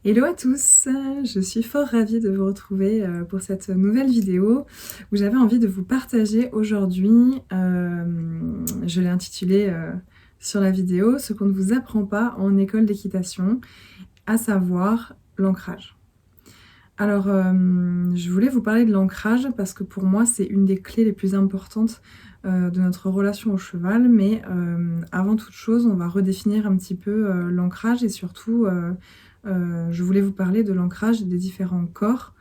Hello à tous, je suis fort ravie de vous retrouver pour cette nouvelle vidéo où j'avais envie de vous partager aujourd'hui, je l'ai intitulée sur la vidéo, ce qu'on ne vous apprend pas en école d'équitation, à savoir l'ancrage. Alors, je voulais vous parler de l'ancrage parce que pour moi c'est une des clés les plus importantes de notre relation au cheval, mais avant toute chose on va redéfinir un petit peu l'ancrage et surtout je voulais vous parler de l'ancrage des différents corps,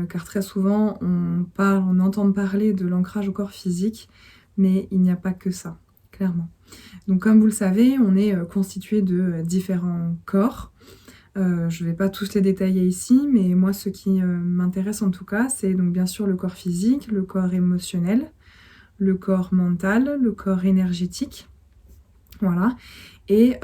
car très souvent on entend parler de l'ancrage au corps physique, mais il n'y a pas que ça, clairement. Donc comme vous le savez, on est constitué de différents corps. Je ne vais pas tous les détailler ici, mais moi ce qui m'intéresse en tout cas, c'est donc bien sûr le corps physique, le corps émotionnel, le corps mental, le corps énergétique. Voilà. Et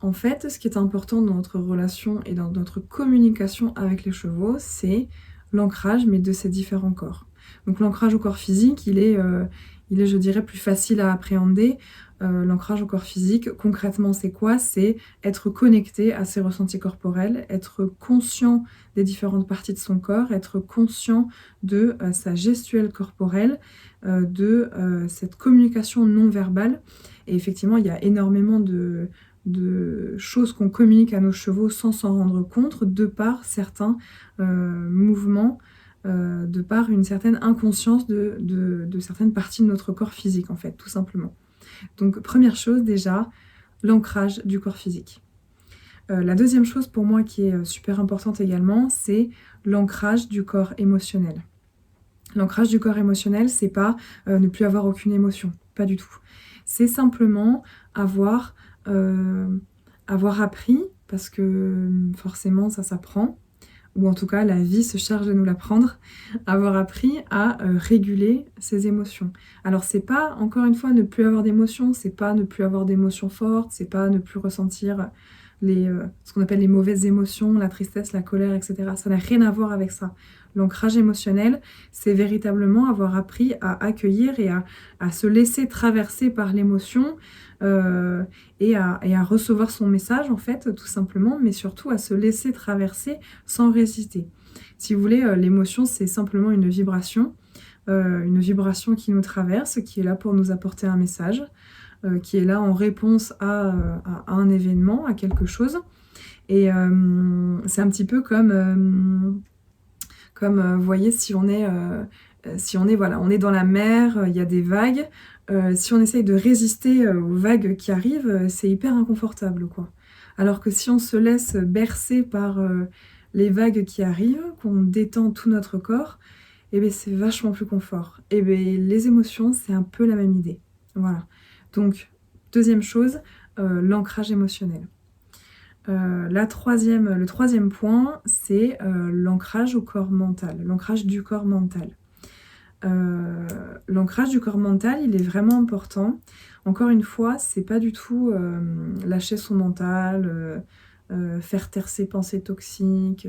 en fait, ce qui est important dans notre relation et dans notre communication avec les chevaux, c'est l'ancrage, mais de ces différents corps. Donc l'ancrage au corps physique, il est, je dirais, plus facile à appréhender. L'ancrage au corps physique, concrètement, c'est quoi? C'est être connecté à ses ressentis corporels, être conscient des différentes parties de son corps, être conscient de sa gestuelle corporelle, de cette communication non verbale. Et effectivement, il y a énormément de choses qu'on communique à nos chevaux sans s'en rendre compte, de par certains mouvements, de par une certaine inconscience de certaines parties de notre corps physique, en fait, tout simplement. Donc, première chose déjà, l'ancrage du corps physique. La deuxième chose pour moi qui est super importante également, c'est l'ancrage du corps émotionnel. L'ancrage du corps émotionnel, c'est pas ne plus avoir aucune émotion, pas du tout. C'est simplement avoir appris, parce que forcément ça s'apprend, ou en tout cas la vie se charge de nous l'apprendre, avoir appris à réguler ses émotions. Alors c'est pas, encore une fois, ne plus avoir d'émotions, c'est pas ne plus avoir d'émotions fortes, c'est pas ne plus ressentir ce qu'on appelle les mauvaises émotions, la tristesse, la colère, etc. Ça n'a rien à voir avec ça. L'ancrage émotionnel, c'est véritablement avoir appris à accueillir et à se laisser traverser par l'émotion et à recevoir son message, en fait, tout simplement, mais surtout à se laisser traverser sans résister. Si vous voulez, l'émotion, c'est simplement une vibration qui nous traverse, qui est là pour nous apporter un message, qui est là en réponse à un événement, à quelque chose. Et c'est un petit peu comme vous voyez, si on est voilà, on est dans la mer, il y a des vagues. Si on essaye de résister aux vagues qui arrivent, c'est hyper inconfortable, quoi. Alors que si on se laisse bercer par les vagues qui arrivent, qu'on détend tout notre corps, eh bien, c'est vachement plus confort. Et bien, les émotions, c'est un peu la même idée. Voilà. Donc, deuxième chose, l'ancrage émotionnel. Le troisième point, c'est l'ancrage au corps mental, l'ancrage du corps mental. L'ancrage du corps mental, il est vraiment important. Encore une fois, c'est pas du tout lâcher son mental, faire taire ses pensées toxiques,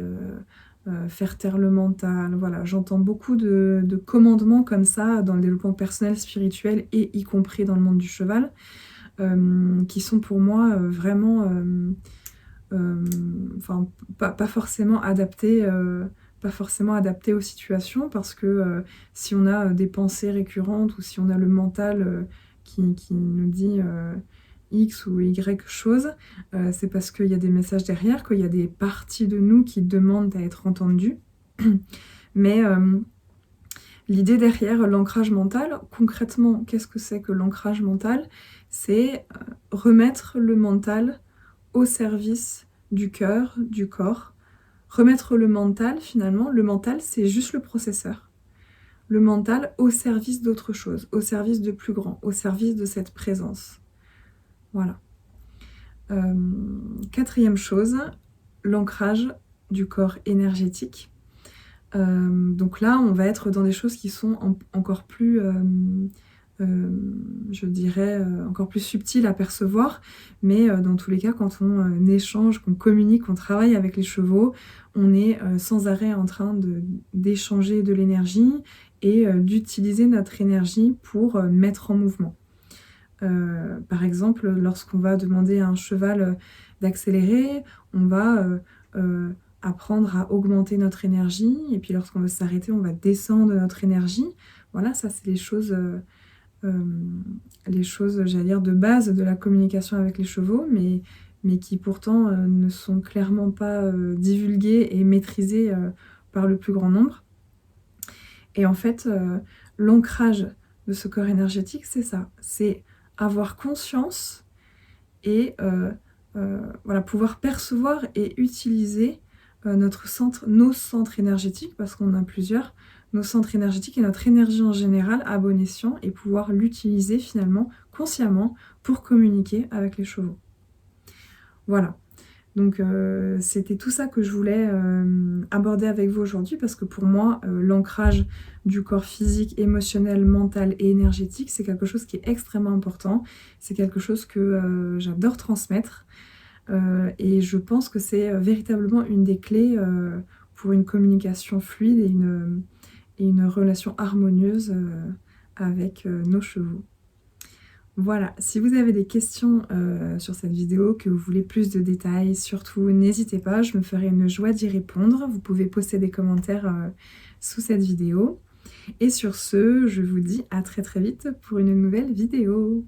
faire taire le mental. Voilà, j'entends beaucoup de commandements comme ça dans le développement personnel, spirituel et y compris dans le monde du cheval, qui sont pour moi vraiment enfin, pas forcément adapté aux situations, parce que si on a des pensées récurrentes ou si on a le mental qui nous dit X ou Y chose, c'est parce qu'il y a des messages derrière, qu'il y a des parties de nous qui demandent à être entendues. Mais l'idée derrière l'ancrage mental, concrètement, qu'est-ce que c'est que l'ancrage mental? C'est remettre le mental au service du cœur, du corps. Remettre le mental, finalement, le mental, c'est juste le processeur. Le mental au service d'autre chose, au service de plus grand, au service de cette présence. Voilà. Quatrième chose, l'ancrage du corps énergétique. Donc là, on va être dans des choses qui sont encore plus... je dirais, encore plus subtil à percevoir, mais dans tous les cas, quand on échange, qu'on communique, qu'on travaille avec les chevaux, on est sans arrêt en train d'échanger de l'énergie et d'utiliser notre énergie pour mettre en mouvement. Par exemple, lorsqu'on va demander à un cheval d'accélérer, on va apprendre à augmenter notre énergie, et puis lorsqu'on veut s'arrêter, on va descendre notre énergie. Voilà, ça c'est les choses, j'allais dire, de base de la communication avec les chevaux, mais qui pourtant ne sont clairement pas divulguées et maîtrisées par le plus grand nombre. Et en fait, l'ancrage de ce corps énergétique, c'est ça, c'est avoir conscience et voilà, pouvoir percevoir et utiliser nos centres énergétiques, parce qu'on a plusieurs, nos centres énergétiques et notre énergie en général à bon escient, et pouvoir l'utiliser finalement consciemment pour communiquer avec les chevaux. Voilà. Donc c'était tout ça que je voulais aborder avec vous aujourd'hui, parce que pour moi, l'ancrage du corps physique, émotionnel, mental et énergétique, c'est quelque chose qui est extrêmement important. C'est quelque chose que j'adore transmettre. Et je pense que c'est véritablement une des clés pour une communication fluide et une relation harmonieuse avec nos chevaux. Voilà, si vous avez des questions sur cette vidéo, que vous voulez plus de détails, surtout n'hésitez pas, je me ferai une joie d'y répondre. Vous pouvez poster des commentaires sous cette vidéo. Et sur ce, je vous dis à très très vite pour une nouvelle vidéo.